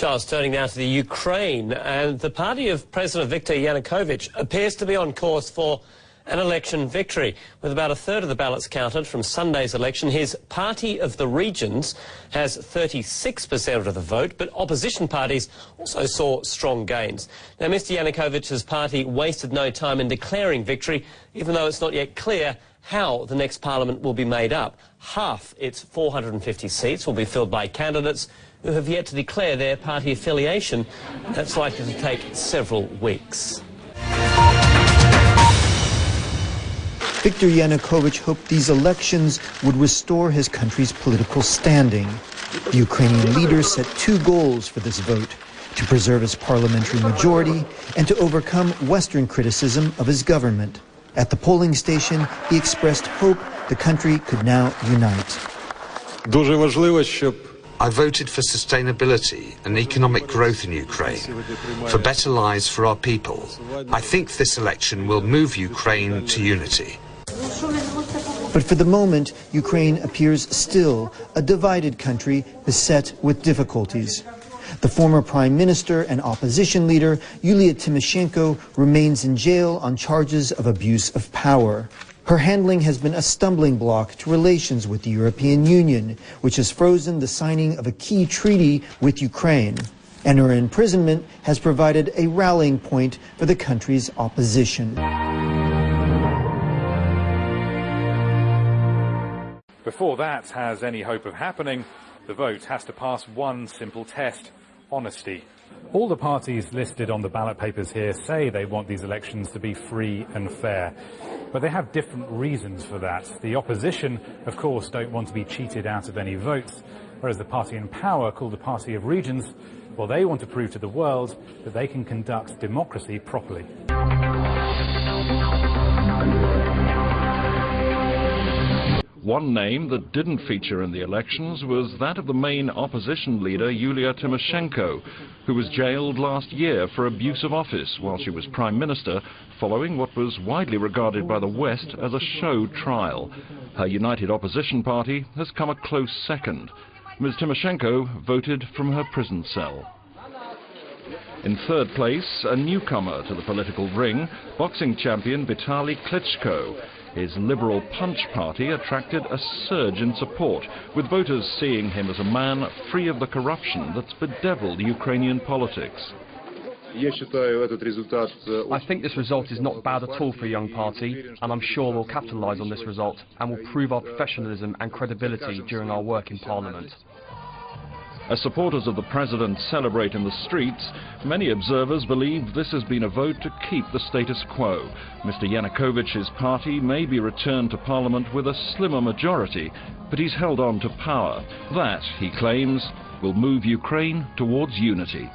Missiles turning now to the Ukraine, and the party of President Viktor Yanukovych appears to be on course for an election victory. With about a third of the ballots counted from Sunday's election, his Party of the Regions has 36% of the vote, but opposition parties also saw strong gains. Now, Mr Yanukovych's party wasted no time in declaring victory, even though it's not yet clear how the next parliament will be made up. Half its 450 seats will be filled by candidates who have yet to declare their party affiliation. That's likely to take several weeks. Viktor Yanukovych hoped these elections would restore his country's political standing. The Ukrainian leader set two goals for this vote: to preserve his parliamentary majority and to overcome Western criticism of his government. At the polling station, he expressed hope the country could now unite. I voted for sustainability and economic growth in Ukraine, for better lives for our people. I think this election will move Ukraine to unity. But for the moment, Ukraine appears still a divided country beset with difficulties. The former prime minister and opposition leader, Yulia Tymoshenko, remains in jail on charges of abuse of power. Her handling has been a stumbling block to relations with the European Union, which has frozen the signing of a key treaty with Ukraine. And her imprisonment has provided a rallying point for the country's opposition. Before that has any hope of happening, the vote has to pass one simple test: honesty. All the parties listed on the ballot papers here say they want these elections to be free and fair. But they have different reasons for that. The opposition, of course, don't want to be cheated out of any votes, whereas the party in power, called the Party of Regions, well, they want to prove to the world that they can conduct democracy properly. One name that didn't feature in the elections was that of the main opposition leader, Yulia Tymoshenko, who was jailed last year for abuse of office while she was prime minister, following what was widely regarded by the West as a show trial. Her united opposition party has come a close second. Ms. Tymoshenko voted from her prison cell. In third place, a newcomer to the political ring, boxing champion Vitaly Klitschko. His Liberal Punch party attracted a surge in support, with voters seeing him as a man free of the corruption that's bedeviled Ukrainian politics. I think this result is not bad at all for a young party, and I'm sure we'll capitalise on this result and will prove our professionalism and credibility during our work in Parliament. As supporters of the president celebrate in the streets, many observers believe this has been a vote to keep the status quo. Mr Yanukovych's party may be returned to Parliament with a slimmer majority, but he's held on to power. That, he claims, will move Ukraine towards unity.